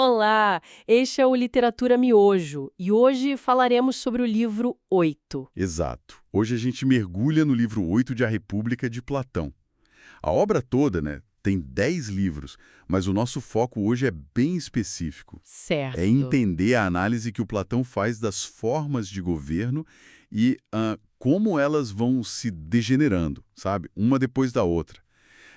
Olá, este é o Literatura Miojo e hoje falaremos sobre o livro 8. Exato. Hoje a gente mergulha no livro 8 de A República de Platão. A obra toda, tem 10 livros, mas o nosso foco hoje é bem específico. É Certo. entender a análise que o Platão faz das formas de governo e como elas vão se degenerando, sabe? Uma depois da outra.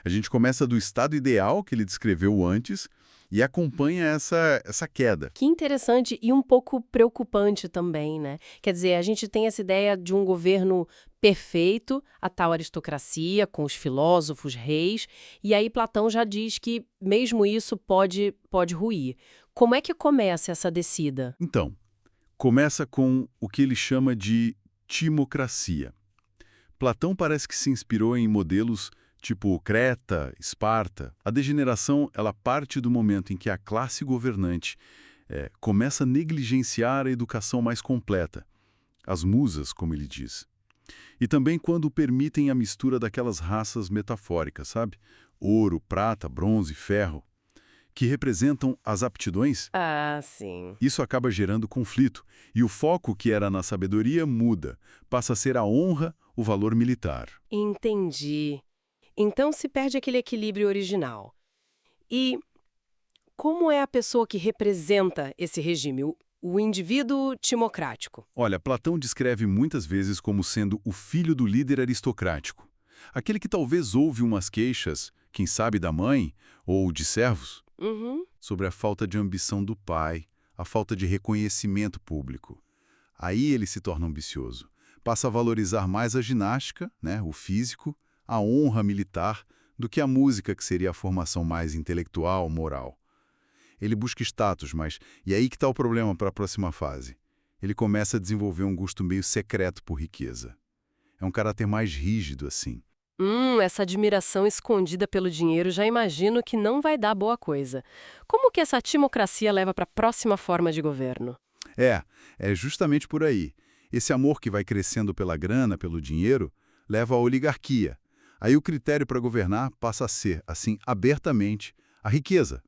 A gente começa do estado ideal que ele descreveu antes e acompanha essa queda. Que interessante e um pouco preocupante também, né? Quer dizer, a gente tem essa ideia de um governo perfeito, a tal aristocracia, com os filósofos, reis, e aí Platão já diz que mesmo isso pode ruir. Como é que começa essa descida? Então, começa com o que ele chama de timocracia. Platão parece que se inspirou em modelos tipo Creta, Esparta. A degeneração ela parte do momento em que a classe governante começa a negligenciar a educação mais completa, as musas, como ele diz. E também quando permitem a mistura daquelas raças metafóricas, sabe? Ouro, prata, bronze, ferro, que representam as aptidões. Ah, sim. Isso acaba gerando conflito, e o foco que era na sabedoria muda, passa a ser a honra, o valor militar. Entendi. Então se perde aquele equilíbrio original. E como é a pessoa que representa esse regime, o indivíduo timocrático? Olha, Platão descreve muitas vezes como sendo o filho do líder aristocrático, aquele que talvez ouve umas queixas, quem sabe da mãe ou de servos, Uhum. sobre a falta de ambição do pai, a falta de reconhecimento público. Aí ele se torna ambicioso, passa a valorizar mais a ginástica, o físico, a honra militar, do que a música, que seria a formação mais intelectual, moral. Ele busca status, mas e aí que está o problema para a próxima fase? Ele começa a desenvolver um gosto meio secreto por riqueza. É um caráter mais rígido, assim. Essa admiração escondida pelo dinheiro já imagino que não vai dar boa coisa. Como que essa timocracia leva para a próxima forma de governo? É justamente por aí. Esse amor que vai crescendo pela grana, pelo dinheiro, leva à oligarquia. Aí o critério para governar passa a ser, assim, abertamente, a riqueza.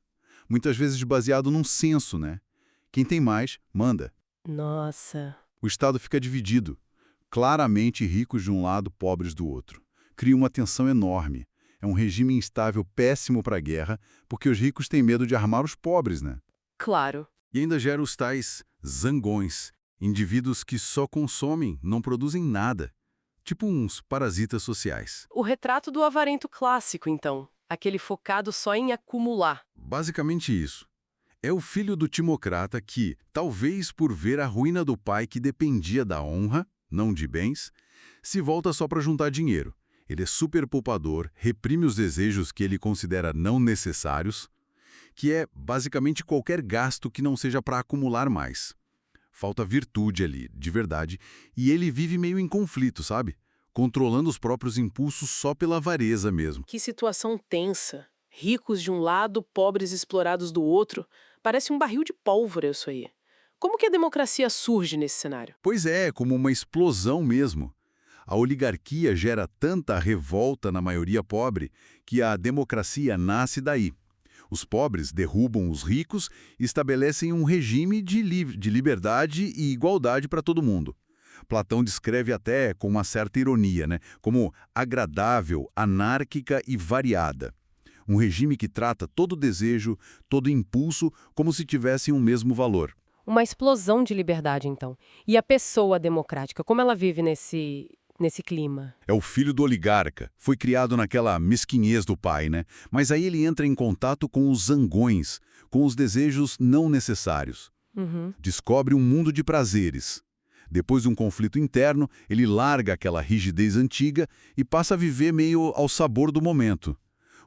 Muitas vezes baseado num censo, né? Quem tem mais, manda. Nossa. O Estado fica dividido. Claramente ricos de um lado, pobres do outro. Cria uma tensão enorme. É um regime instável péssimo para a guerra, porque os ricos têm medo de armar os pobres, né? Claro. E ainda gera os tais zangões, indivíduos que só consomem, não produzem nada. Tipo uns parasitas sociais. O retrato do avarento clássico, então. Aquele focado só em acumular. Basicamente isso. É o filho do timocrata que, talvez por ver a ruína do pai que dependia da honra, não de bens, se volta só para juntar dinheiro. Ele é super poupador, reprime os desejos que ele considera não necessários, que é basicamente qualquer gasto que não seja para acumular mais. Falta virtude ali, de verdade, e ele vive meio em conflito, sabe? Controlando os próprios impulsos só pela avareza mesmo. Que situação tensa. Ricos de um lado, pobres explorados do outro. Parece um barril de pólvora isso aí. Como que a democracia surge nesse cenário? Pois é, como uma explosão mesmo. A oligarquia gera tanta revolta na maioria pobre que a democracia nasce daí. Os pobres derrubam os ricos e estabelecem um regime de liberdade e igualdade para todo mundo. Platão descreve até com uma certa ironia, como agradável, anárquica e variada. Um regime que trata todo desejo, todo impulso como se tivessem um mesmo valor. Uma explosão de liberdade, então. E a pessoa democrática, como ela vive nesse clima? É o filho do oligarca, foi criado naquela mesquinhez do pai, Mas aí ele entra em contato com os zangões, com os desejos não necessários. Uhum. Descobre um mundo de prazeres. Depois de um conflito interno, ele larga aquela rigidez antiga e passa a viver meio ao sabor do momento.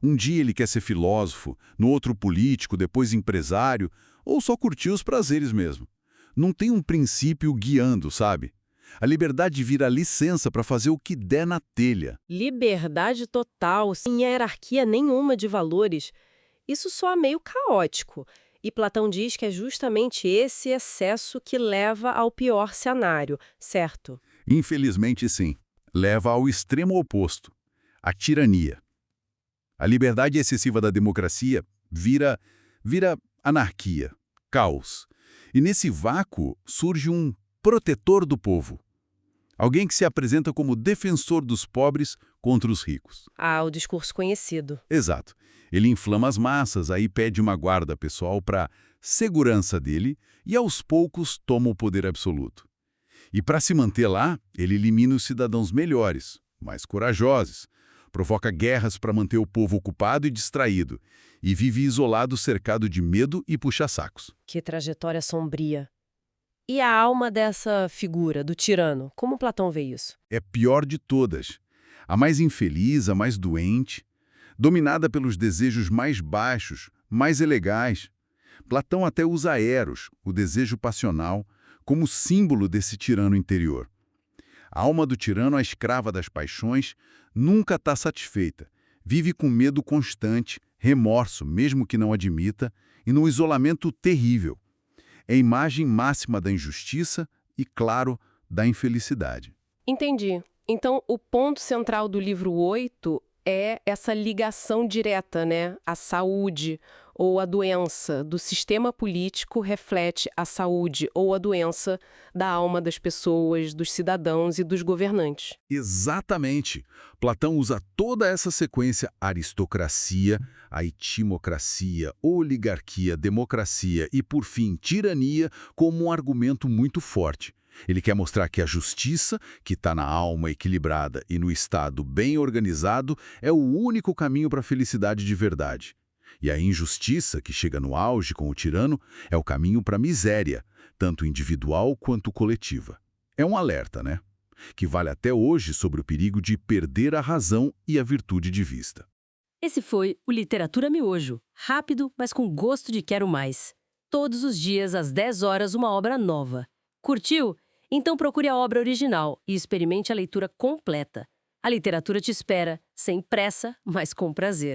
Um dia ele quer ser filósofo, no outro político, depois empresário, ou só curtir os prazeres mesmo. Não tem um princípio guiando, sabe? A liberdade vira licença para fazer o que der na telha. Liberdade total, sem hierarquia nenhuma de valores. Isso soa meio caótico. E Platão diz que é justamente esse excesso que leva ao pior cenário, certo? Infelizmente, sim. Leva ao extremo oposto, a tirania. A liberdade excessiva da democracia vira anarquia. caos. E nesse vácuo surge um protetor do povo. Alguém que se apresenta como defensor dos pobres contra os ricos. Ah, o discurso conhecido. Exato. Ele inflama as massas, aí pede uma guarda pessoal para segurança dele e aos poucos toma o poder absoluto. E para se manter lá, ele elimina os cidadãos melhores, mais corajosos, provoca guerras para manter o povo ocupado e distraído, e vive isolado, cercado de medo e puxa-sacos. Que trajetória sombria. E a alma dessa figura, do tirano, como Platão vê isso? É a pior de todas. A mais infeliz, a mais doente, dominada pelos desejos mais baixos, mais ilegais. Platão até usa Eros, o desejo passional, como símbolo desse tirano interior. A alma do tirano, a escrava das paixões, nunca está satisfeita. Vive com medo constante, remorso, mesmo que não admita, e num isolamento terrível. É a imagem máxima da injustiça e, claro, da infelicidade. Entendi. Então, o ponto central do livro 8 é essa ligação direta, né? A saúde ou a doença do sistema político reflete a saúde ou a doença da alma das pessoas, dos cidadãos e dos governantes. Exatamente. Platão usa toda essa sequência aristocracia, a etimocracia, oligarquia, democracia e, por fim, tirania como um argumento muito forte. Ele quer mostrar que a justiça, que está na alma equilibrada e no Estado bem organizado, é o único caminho para a felicidade de verdade. E a injustiça, que chega no auge com o tirano, é o caminho para a miséria, tanto individual quanto coletiva. É um alerta, né? Que vale até hoje sobre o perigo de perder a razão e a virtude de vista. Esse foi o Literatura Miojo. Rápido, mas com gosto de quero mais. Todos os dias, às 10 horas, uma obra nova. Curtiu? Então procure a obra original e experimente a leitura completa. A literatura te espera, sem pressa, mas com prazer.